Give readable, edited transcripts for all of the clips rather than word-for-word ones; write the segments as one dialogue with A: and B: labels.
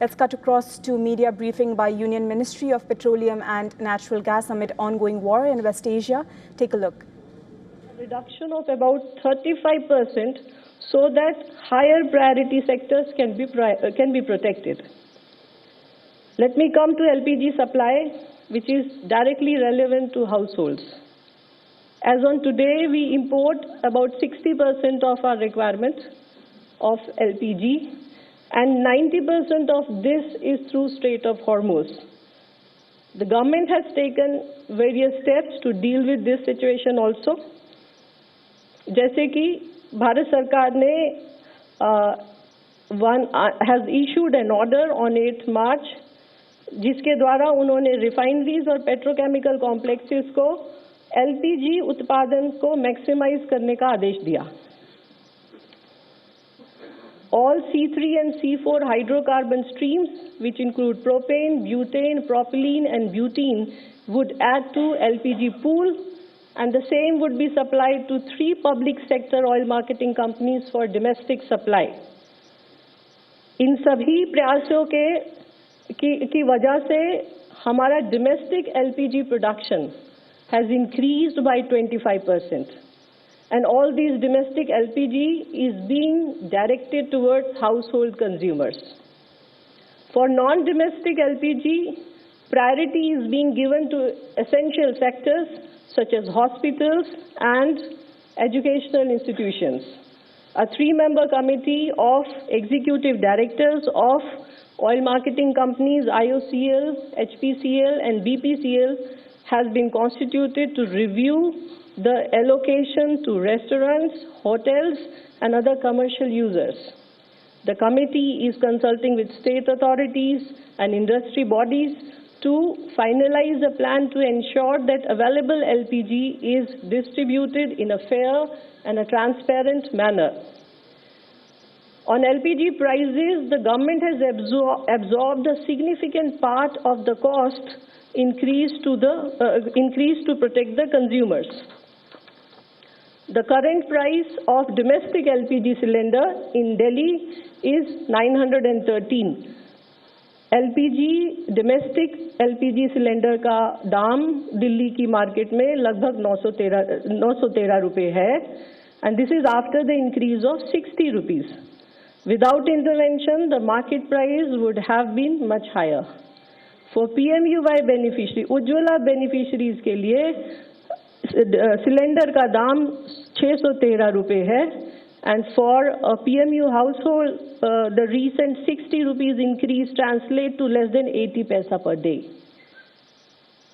A: Let's cut across to media briefing by Union Ministry of Petroleum and Natural Gas amid ongoing war in West Asia. Take a look.
B: A reduction of about 35% so that higher priority sectors can be protected. Let me come to LPG supply, which is directly relevant to households. As on today, we import about 60% of our requirement of LPG, and 90% of this is through Strait of Hormuz. The government has taken various steps to deal with this situation also. जैसे कि भारत सरकार ने has issued an order on 8th March, जिसके द्वारा उन्होंने refineries और petrochemical complexes को LPG उत्पादन को maximize करने का आदेश दिया. All C3 and C4 hydrocarbon streams, which include propane, butane, propylene and butene, would add to LPG pool, and the same would be supplied to 3 public sector oil marketing companies for domestic supply. इन सभी प्रयासों की वजह से हमारा domestic LPG production has increased by 25%. And all these domestic LPG is being directed towards household consumers. For non-domestic LPG, priority is being given to essential sectors such as hospitals and educational institutions. A 3-member committee of executive directors of oil marketing companies IOCL, HPCL and BPCL has been constituted to review the allocation to restaurants, hotels, and other commercial users. The committee is consulting with state authorities and industry bodies to finalize a plan to ensure that available LPG is distributed in a fair and a transparent manner. On LPG prices, the government has absorbed a significant part of the cost increase to protect the consumers. The current price of domestic LPG cylinder in Delhi is 913. domestic LPG cylinder का दाम दिल्ली की market में लगभग 913 रुपए है, and this is after the increase of 60 rupees. Without intervention, the market price would have been much higher. For PMUY beneficiary, Ujjwala beneficiaries के लिए cylinder का दाम 613 रुपए है, and for a PMU household, the recent 60 rupees increase translates to less than 80 paisa per day.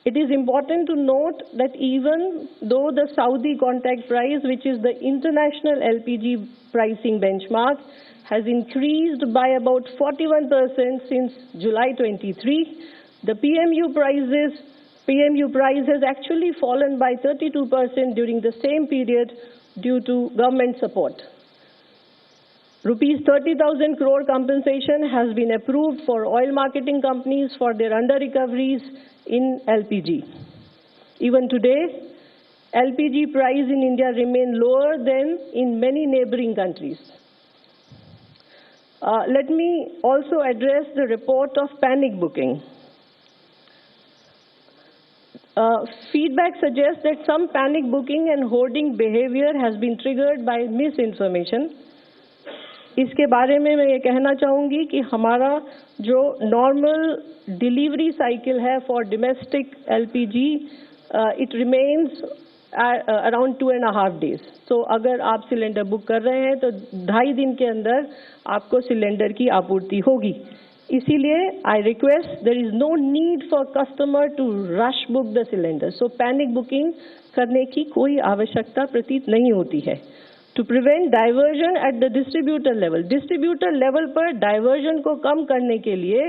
B: It is important to note that even though the Saudi contract price, which is the international LPG pricing benchmark, has increased by about 41% since July 23, the PMU price has actually fallen by 32% during the same period due to government support. Rupees 30,000 crore compensation has been approved for oil marketing companies for their under-recoveries in LPG. Even today, LPG price in India remain lower than in many neighboring countries. Let me also address the report of panic booking. Feedback suggests that some panic booking and hoarding behavior has been triggered by misinformation. इसके बारे में मैं ये कहना चाहूँगी कि हमारा जो normal delivery cycle है for domestic LPG, it remains around 2.5 days. So अगर आप सिलेंडर बुक कर रहे हैं तो 2.5 दिन के अंदर आपको सिलेंडर की आपूर्ति होगी. इसीलिए I request there is no need for customer to rush book the cylinder. So panic booking करने की कोई आवश्यकता प्रतीत नहीं होती है. To prevent diversion at the distributor level पर diversion को कम करने के लिए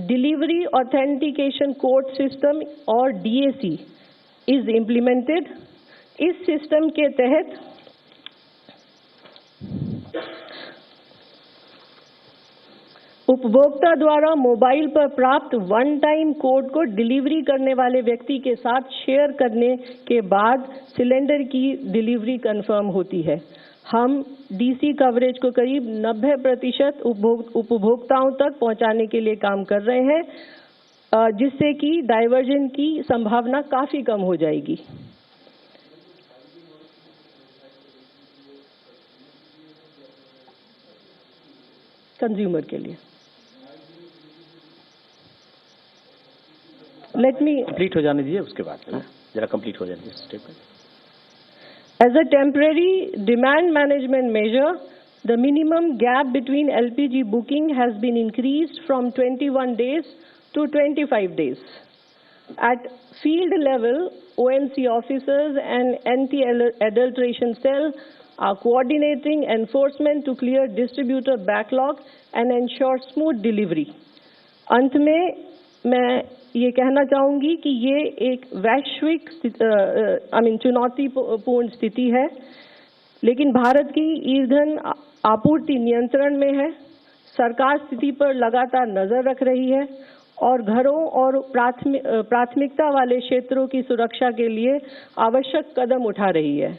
B: Delivery Authentication Code System और DAC is implemented. इस सिस्टम के तहत उपभोक्ता द्वारा मोबाइल पर प्राप्त वन टाइम कोड को डिलीवरी करने वाले व्यक्ति के साथ शेयर करने के बाद सिलेंडर की डिलीवरी कंफर्म होती है. हम डीसी कवरेज को करीब 90% उपभोक्ताओं तक पहुंचाने के लिए काम कर रहे हैं, जिससे कि डाइवर्जन की संभावना काफी कम हो जाएगी। कंज्यूमर के लिए। लेट मी
C: कंप्लीट हो जाने दीजिए, उसके बाद जरा कंप्लीट हो जाने दीजिए।
B: As a temporary demand management measure, the minimum gap between LPG booking has been increased from 21 days to 25 days. At field level, ONC officers and anti-adulteration cell are coordinating enforcement to clear distributor backlog and ensure smooth delivery. अंत में मैं ये कहना चाहूँगी कि ये एक वैश्विक चुनौतीपूर्ण स्थिति है, लेकिन भारत की ईंधन आपूर्ति नियंत्रण में है। सरकार स्थिति पर लगातार नजर रख रही है और घरों और प्राथमिकता वाले क्षेत्रों की सुरक्षा के लिए आवश्यक कदम उठा रही है।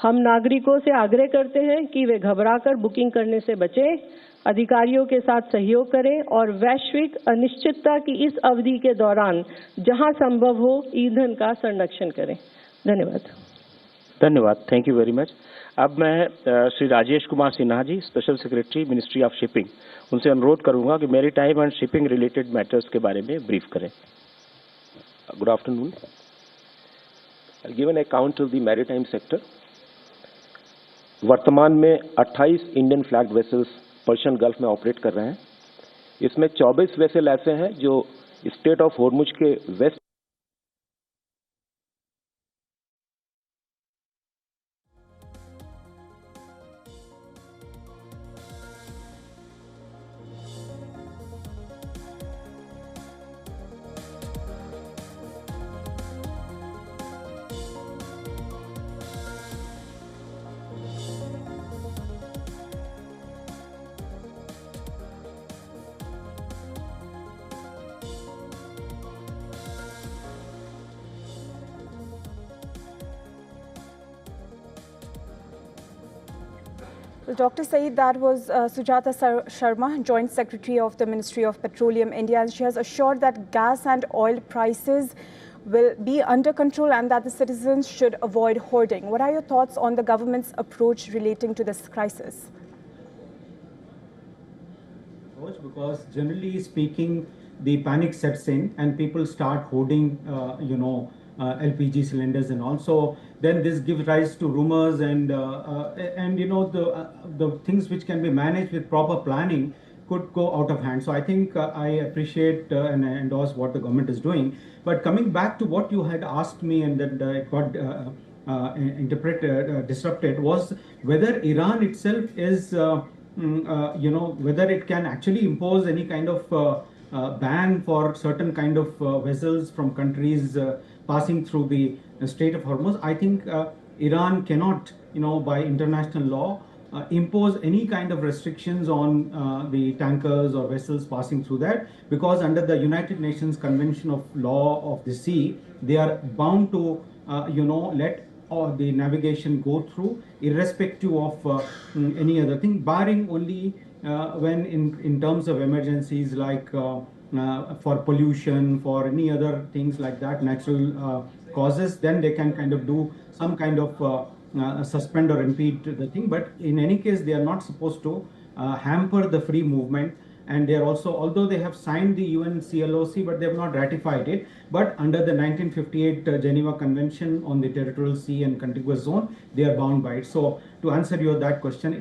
B: हम नागरिकों से आग्रह करते हैं कि वे घबराकर बुकिंग करने से बचें, अधिकारियों के साथ सहयोग करें और वैश्विक अनिश्चितता की इस अवधि के दौरान जहां संभव हो ईंधन का संरक्षण करें। धन्यवाद।
C: धन्यवाद, थैंक यू वेरी मच। अब मैं Shri Rajesh Kumar Sinha ji, special secretary ministry of shipping, उनसे अनुरोध करूंगा कि maritime and shipping related matters के बारे में ब्रीफ करें। Good afternoon.
D: I'll give an account of the maritime sector. वर्तमान में 28 Indian flag vessels Persian gulf में ऑपरेट कर रहे हैं। इसमें 24 वेसल ऐसे हैं जो स्टेट ऑफ होर्मुज के waste
A: Well, Dr. Saeed, that was Sujata Sharma, Joint Secretary of the Ministry of Petroleum, India, and she has assured that gas and oil prices will be under control and that the citizens should avoid hoarding. What are your thoughts on the government's approach relating to this crisis?
E: Because generally speaking, the panic sets in and people start hoarding, LPG cylinders and all. So then this gives rise to rumors and the things which can be managed with proper planning could go out of hand. So I think I appreciate and I endorse what the government is doing. But coming back to what you had asked me and that it got disrupted was whether Iran itself is, whether it can actually impose any kind of ban for certain kind of vessels from countries passing through the Strait of Hormuz. I think Iran cannot, by international law, impose any kind of restrictions on the tankers or vessels passing through that, because under the United Nations Convention of Law of the Sea, they are bound to, let the navigation go through, irrespective of any other thing, barring only when in terms of emergencies like for pollution, for any other things like that, natural causes, then they can kind of do some kind of suspend or impede the thing. But in any case, they are not supposed to hamper the free movement. And they are also, although they have signed the UN CLOC, but they have not ratified it. But under the 1958 Geneva Convention on the Territorial Sea and Contiguous Zone, they are bound by it. So to answer that question,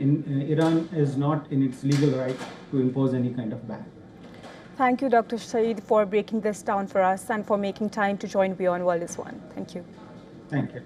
E: Iran is not in its legal right to impose any kind of ban.
A: Thank you, Dr. Saeed, for breaking this down for us and for making time to join WION World is One. Thank you.
E: Thank you.